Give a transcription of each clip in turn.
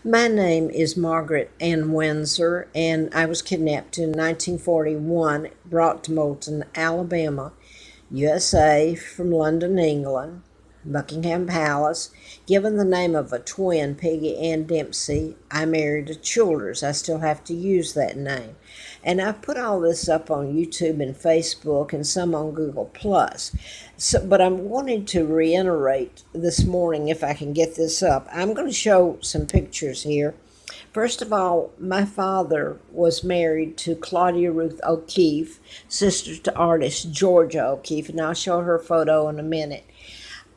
My name is Margaret Ann Windsor, and I was kidnapped in 1941, brought to Moulton, Alabama, USA, from London, England, Buckingham Palace. Given the name of a twin, Peggy Ann Dempsey, I married a Childers. I still have to use that name. And I've put all this up on YouTube and Facebook and some on Google Plus. But I'm wanting to reiterate this morning, if I can get this up. I'm going to show some pictures here. First of all, my father was married to Claudia Ruth O'Keefe, sister to artist Georgia O'Keefe, and I'll show her photo in a minute.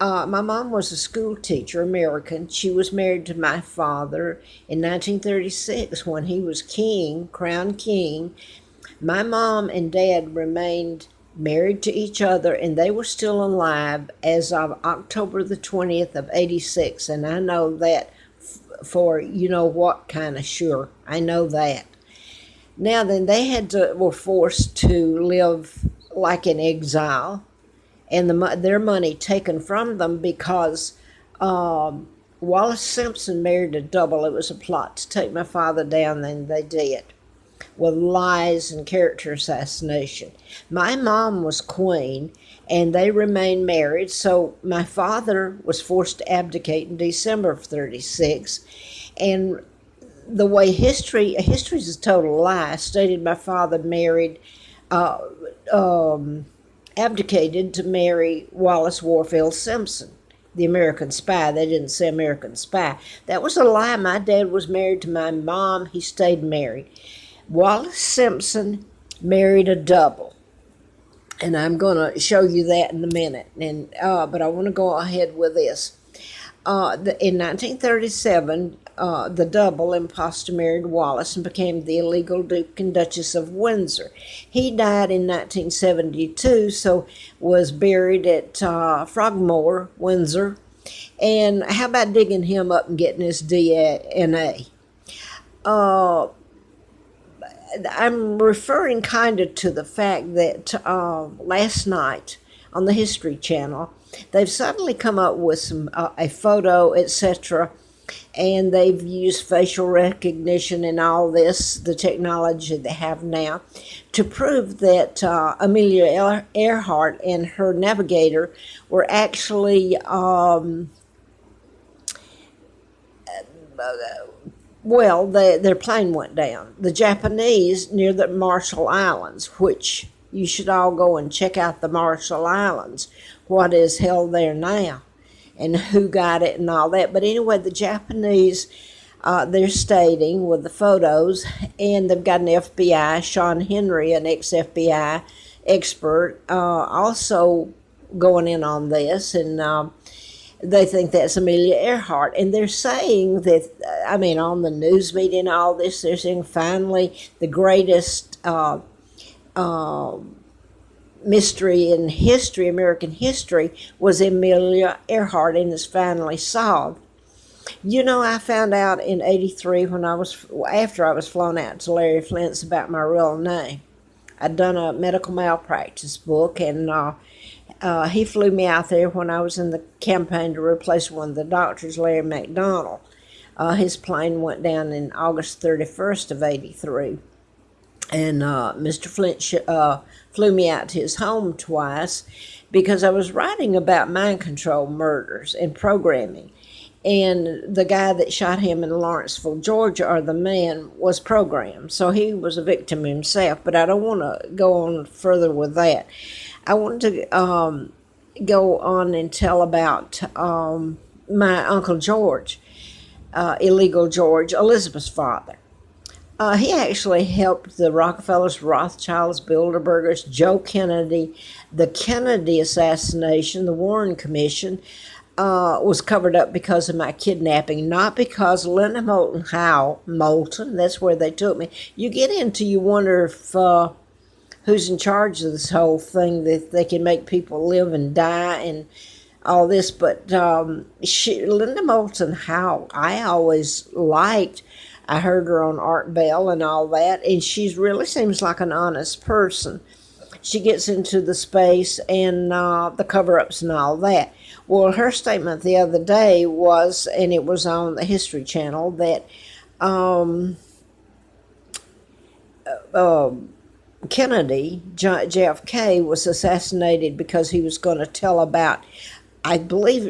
My mom was a school teacher, American. She was married to my father in 1936 when he was king, crowned king. My mom and dad remained married to each other, and they were still alive as of October the 20th of 86, and I know that for you know what kind of sure. I know that. Now then, were forced to live like in exile, and their money taken from them because Wallace Simpson married a double. It was a plot to take my father down, and they did with lies and character assassination. My mom was queen, and they remained married, so my father was forced to abdicate in December of 36. And the way history's a total lie, stated my father uh, um, abdicated to marry Wallace Warfield Simpson, the American spy. They didn't say American spy. That was a lie. My dad was married to my mom. He stayed married. Wallace Simpson married a double, and I'm going to show you that in a minute. But I want to go ahead with this. In 1937, the double impostor married Wallace and became the illegal Duke and Duchess of Windsor. He died in 1972, so was buried at Frogmore, Windsor. And how about digging him up and getting his DNA? I'm referring kind of to the fact that last night on the History Channel, they've suddenly come up with a photo, etc., and they've used facial recognition and all this, the technology they have now, to prove that Amelia Earhart and her navigator were actually their plane went down. The Japanese near the Marshall Islands, which you should all go and check out the Marshall Islands, what is held there now, and who got it and all that. But anyway, the Japanese, they're stating with the photos, and they've got an FBI, Sean Henry, an ex-FBI expert, also going in on this, and they think that's Amelia Earhart. And they're saying that, on the news media and all this, they're saying finally the greatest mystery in history, American history, was Amelia Earhart, and is finally solved. You know, I found out in '83 after I was flown out to Larry Flint's about my real name. I'd done a medical malpractice book, and he flew me out there when I was in the campaign to replace one of the doctors, Larry McDonald. His plane went down in August 31st of '83. And Mr. Flint flew me out to his home twice because I was writing about mind control murders and programming. And the guy that shot him in Lawrenceville, Georgia, or the man, was programmed. So he was a victim himself. But I don't want to go on further with that. I want to go on and tell about my Uncle George, illegal George, Elizabeth's father. He actually helped the Rockefellers, Rothschilds, Bilderbergers, Joe Kennedy. The Kennedy assassination, the Warren Commission, was covered up because of my kidnapping, not because Linda Moulton, that's where they took me. You get into, you wonder if who's in charge of this whole thing, that they can make people live and die and all this. But Linda Moulton Howe, I always liked. I heard her on Art Bell and all that, and she really seems like an honest person. she gets into the space and the cover-ups and all that. Well, her statement the other day was, and it was on the History Channel, that Kennedy, JFK, was assassinated because he was going to tell about, I believe,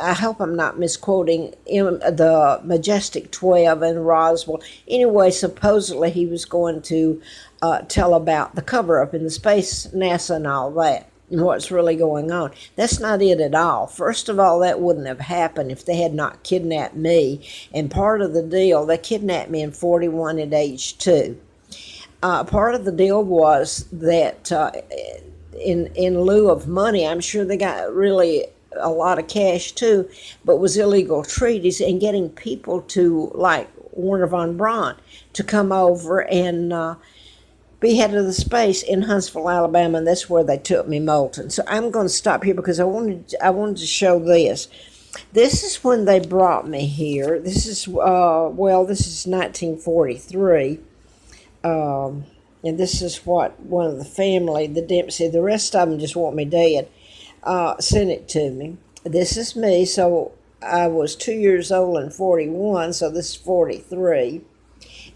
I hope I'm not misquoting, the Majestic 12 in Roswell. Anyway, supposedly he was going to tell about the cover-up in the space, NASA and all that, and what's really going on. That's not it at all. First of all, that wouldn't have happened if they had not kidnapped me. And part of the deal, they kidnapped me in 41 at age 2. Part of the deal was that in lieu of money, I'm sure they got really a lot of cash too, but was illegal treaties and getting people to, like Werner von Braun, to come over and be head of the space in Huntsville, Alabama, and that's where they took me molten. So I'm going to stop here because I wanted to show this. This is when they brought me here. This is this is 1943. And this is what one of the family, the Dempsey, the rest of them just want me dead, sent it to me. This is me, so I was 2 years old in 41, so this is 43.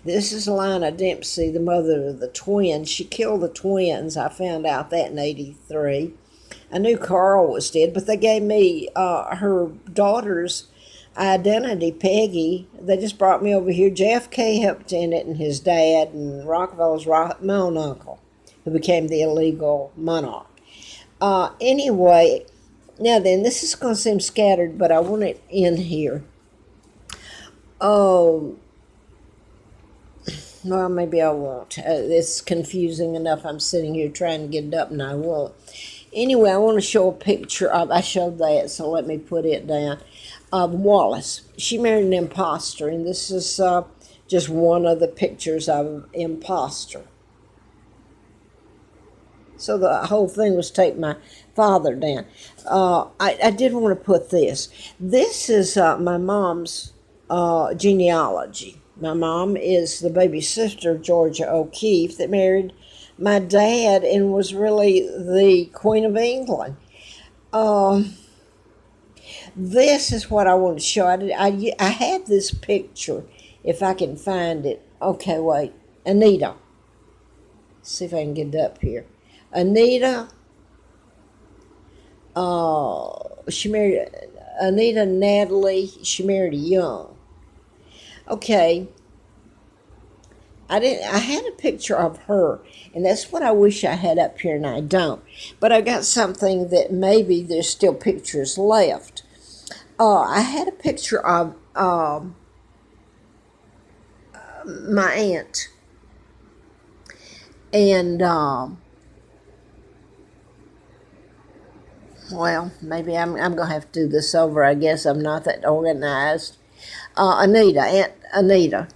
This is Lina Dempsey, the mother of the twins. She killed the twins. I found out that in 83. I knew Carl was dead, but they gave me her daughter's identity, Peggy. They just brought me over here. JFK helped in it, and his dad, and Rockefeller's my own uncle, who became the illegal monarch. Anyway, now then, this is going to seem scattered, but I want it in here. Oh, well, maybe I won't. It's confusing enough. I'm sitting here trying to get it up, and I won't. Anyway, I want to show a picture of, I showed that, so let me put it down. Wallace. She married an imposter, and this is just one of the pictures of imposter. So the whole thing was take my father down. I did want to put this. This is my mom's genealogy. My mom is the baby sister of Georgia O'Keeffe that married my dad and was really the Queen of England. This is what I want to show. I had this picture, if I can find it. Okay, wait. Anita. Let's see if I can get it up here. Anita, she married Anita Natalie. She married Young. Okay. I had a picture of her, and that's what I wish I had up here, and I don't. But I got something that maybe there's still pictures left. I had a picture of my aunt, and well, maybe I'm going to have to do this over. I guess I'm not that organized. Aunt Anita.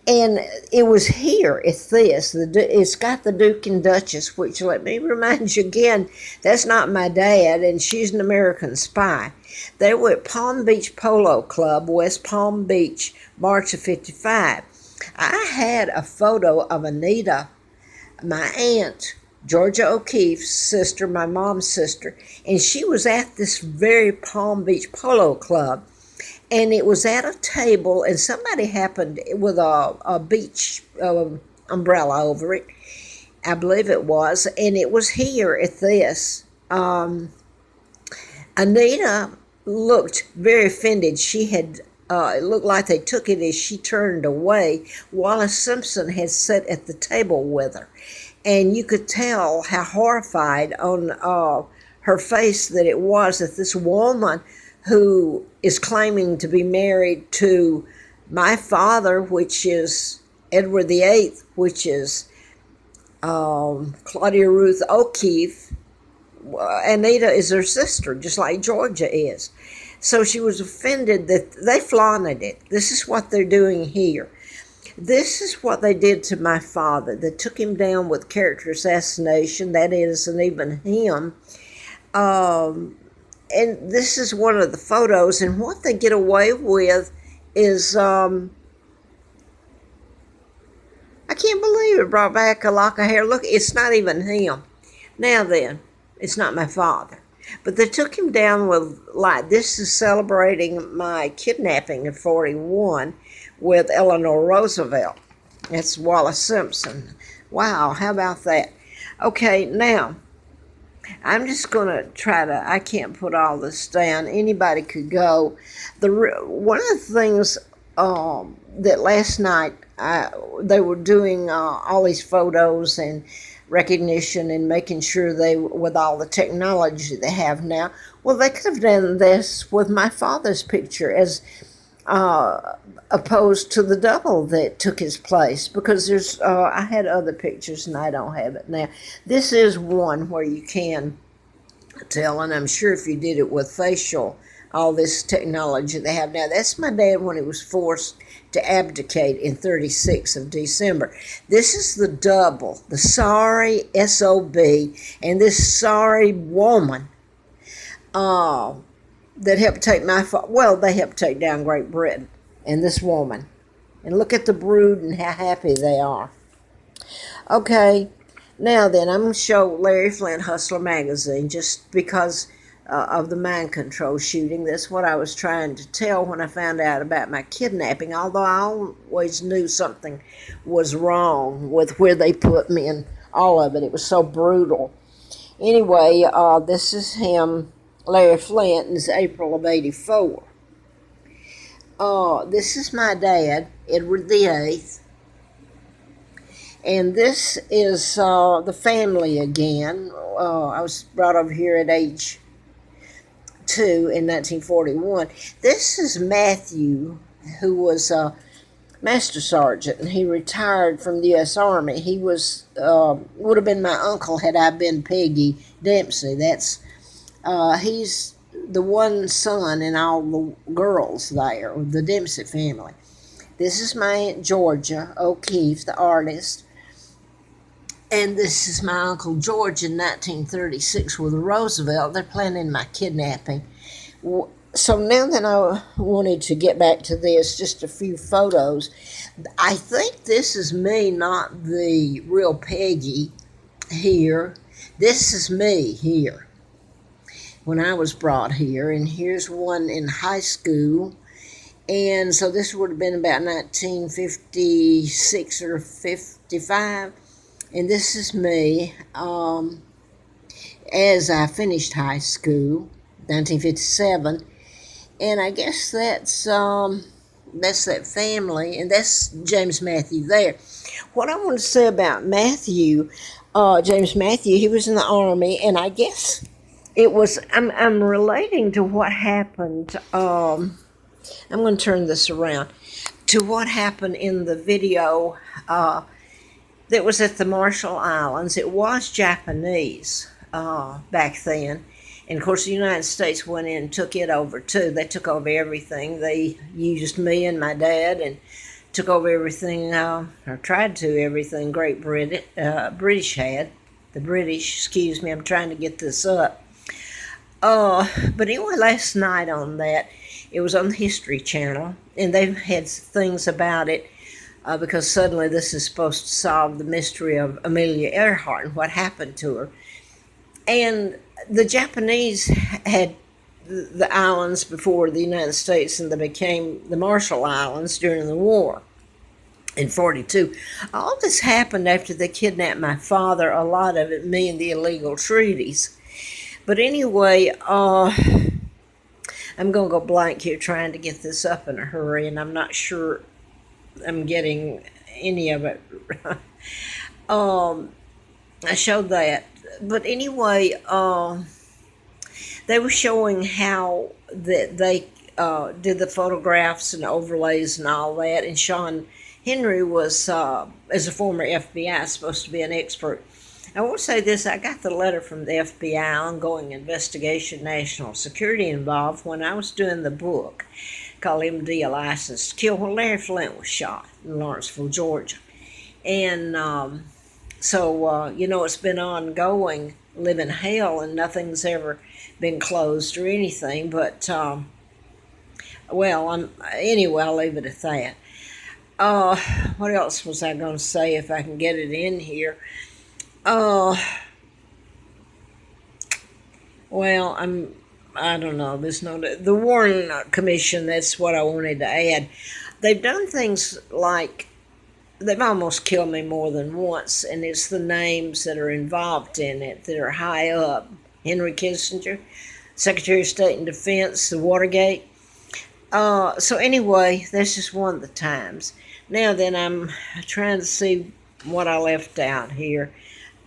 And it was here, it's this. It's got the Duke and Duchess, which, let me remind you again, that's not my dad, and she's an American spy. They were at Palm Beach Polo Club, West Palm Beach, March of 55. I had a photo of Anita, my aunt, Georgia O'Keeffe's sister, my mom's sister, and she was at this very Palm Beach Polo Club. And it was at a table, and somebody happened with a beach umbrella over it, I believe it was, and it was here at this. Anita looked very offended. She had, it looked like they took it as she turned away. Wallace Simpson had sat at the table with her, and you could tell how horrified on her face that it was that this woman who is claiming to be married to my father, which is Edward VIII, which is Claudia Ruth O'Keeffe. Anita is her sister, just like Georgia is. So she was offended that they flaunted it. This is what they're doing here. This is what they did to my father. They took him down with character assassination. That isn't even him. And this is one of the photos, and what they get away with is, I can't believe it brought back a lock of hair. Look, it's not even him. Now then, it's not my father. But they took him down with, like, this is celebrating my kidnapping in 41 with Eleanor Roosevelt. That's Wallace Simpson. Wow, how about that? Okay, now, I'm just going to try to, I can't put all this down. Anybody could go. One of the things that last night they were doing all these photos and recognition and making sure they, with all the technology they have now, well, they could have done this with my father's picture as opposed to the double that took his place, because there's I had other pictures and I don't have it now. This is one where you can tell, and I'm sure if you did it with facial, all this technology they have now. That's my dad when he was forced to abdicate in 36 of December. This is the double, the sorry SOB, and this sorry woman that helped take they helped take down Great Britain, and this woman. And look at the brood and how happy they are. Okay, now then, I'm going to show Larry Flint Hustler magazine just because of the mind control shooting. That's what I was trying to tell when I found out about my kidnapping, although I always knew something was wrong with where they put me and all of it. It was so brutal. Anyway, this is him, Larry Flint, and it's April of 84. This is my dad, Edward the Eighth. And this is the family again. I was brought over here at age 2 in 1941. This is Matthew, who was a master sergeant, and he retired from the U.S. Army. He was would have been my uncle had I been Peggy Dempsey. He's the one son and all the girls there, the Dempsey family. This is my Aunt Georgia O'Keefe, the artist. And this is my Uncle George in 1936 with Roosevelt. They're planning my kidnapping. So now that I wanted to get back to this, just a few photos. I think this is me, not the real Peggy here. This is me here when I was brought here. And here's one in high school. And so this would have been about 1956 or 55. And this is me as I finished high school, 1957. And I guess that's that family, and that's James Matthew there. What I want to say about Matthew, James Matthew, he was in the Army, and I guess it was, I'm relating to what happened, I'm going to turn this around, to what happened in the video that was at the Marshall Islands. It was Japanese back then. And, of course, the United States went in and took it over, too. They took over everything. They used me and my dad and took over everything, or tried to, everything British had. The British, excuse me, I'm trying to get this up. But anyway, last night on that, it was on the History Channel, and they've had things about it. Because suddenly this is supposed to solve the mystery of Amelia Earhart and what happened to her. And the Japanese had the islands before the United States, and they became the Marshall Islands during the war in 42. All this happened after they kidnapped my father, a lot of it, me and the illegal treaties. But anyway, I'm going to go blank here trying to get this up in a hurry, and I'm not sure I'm getting any of it. I showed that. But anyway, they were showing how that they did the photographs and overlays and all that. And Sean Henry was, as a former FBI, supposed to be an expert. I will say this, I got the letter from the FBI, Ongoing Investigation, National Security Involved, when I was doing the book called MD, A License to Kill, when Larry Flint was shot in Lawrenceville, Georgia. And it's been ongoing, living hell, and nothing's ever been closed or anything. But, anyway, I'll leave it at that. What else was I going to say if I can get it in here? Well, I don't know. There's no the Warren Commission. That's what I wanted to add. They've done things like they've almost killed me more than once, and it's the names that are involved in it that are high up. Henry Kissinger, Secretary of State and Defense, the Watergate. So anyway, that's just one of the times. Now then, I'm trying to see what I left out here.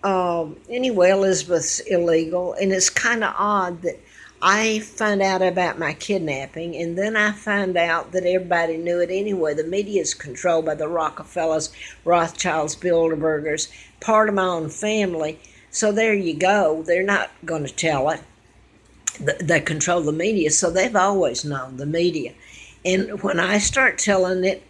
Anyway, Elizabeth's illegal, and it's kind of odd that I find out about my kidnapping, and then I find out that everybody knew it anyway. The media is controlled by the Rockefellers, Rothschilds, Bilderbergers, part of my own family. So there you go. They're not going to tell it. They control the media, so they've always known the media. And when I start telling it,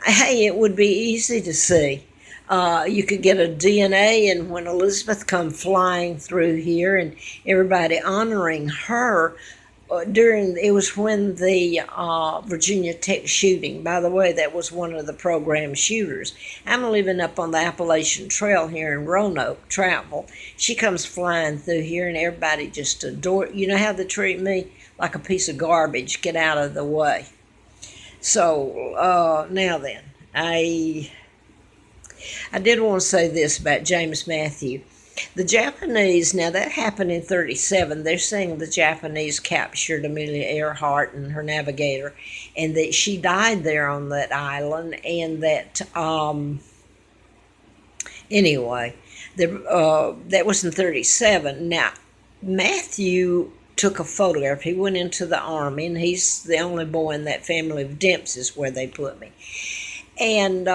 hey, it would be easy to see. You could get a DNA, and when Elizabeth come flying through here, and everybody honoring her it was when the Virginia Tech shooting. By the way, that was one of the program shooters. I'm living up on the Appalachian Trail here in Roanoke, travel. She comes flying through here, and everybody just adore. You know how they treat me? Like a piece of garbage. Get out of the way. So now then, I did want to say this about James Matthew. The Japanese, now that happened in 1937, they're saying the Japanese captured Amelia Earhart and her navigator, and that she died there on that island, and that, anyway, that was in 1937. Now, Matthew took a photograph. He went into the Army, and he's the only boy in that family of Dempsey's where they put me. And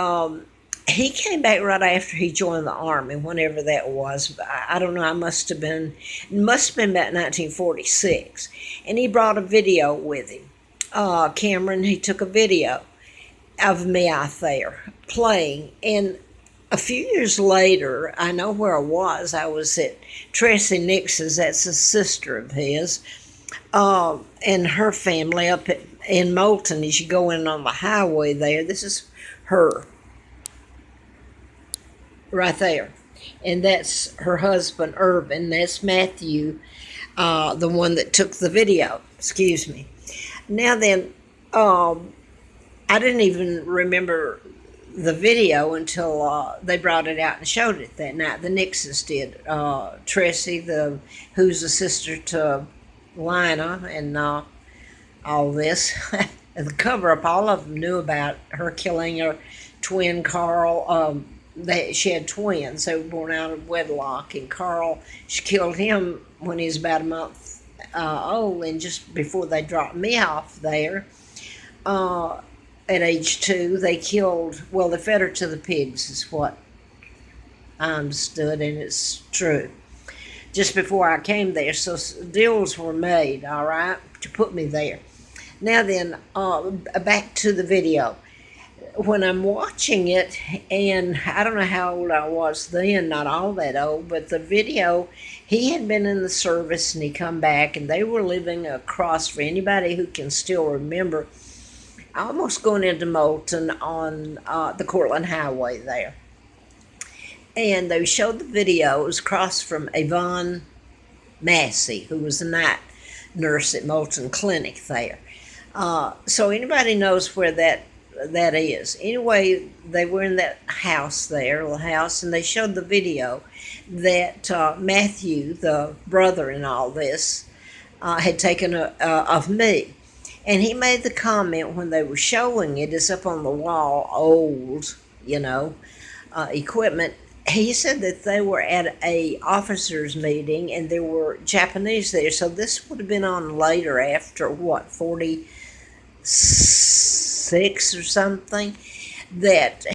he came back right after he joined the Army, whenever that was. I don't know, it must have been about 1946. And he brought a video with him. Cameron, he took a video of me out there playing. And a few years later, I know where I was. I was at Tracy Nix's, that's a sister of his, and her family up in Moulton. As you go in on the highway there, this is her right there. And that's her husband, Irvin. That's Matthew, the one that took the video. Excuse me. Now then, I didn't even remember the video until they brought it out and showed it that night. The Nixons did. Tressie, who's the sister to Lina, and all this. The cover-up, all of them knew about her killing her twin Carl. She had twins. They were born out of wedlock, and Carl, she killed him when he was about a month old, and just before they dropped me off there, at age 2, they fed her to the pigs, is what I understood, and it's true. Just before I came there, so deals were made, all right, to put me there. Now then, back to the video. When I'm watching it, and I don't know how old I was then, not all that old, but the video, he had been in the service and he come back, and they were living across, for anybody who can still remember, almost going into Moulton on the Cortland Highway there. And they showed the video. It was across from Yvonne Massey, who was a night nurse at Moulton Clinic there. So anybody knows where that is. Anyway, they were in that house there, little house, and they showed the video that Matthew, the brother in all this, had taken of me. And he made the comment when they were showing it, it's up on the wall, old, equipment. He said that they were at a officers meeting and there were Japanese there. So this would have been on later, after 46 or something, that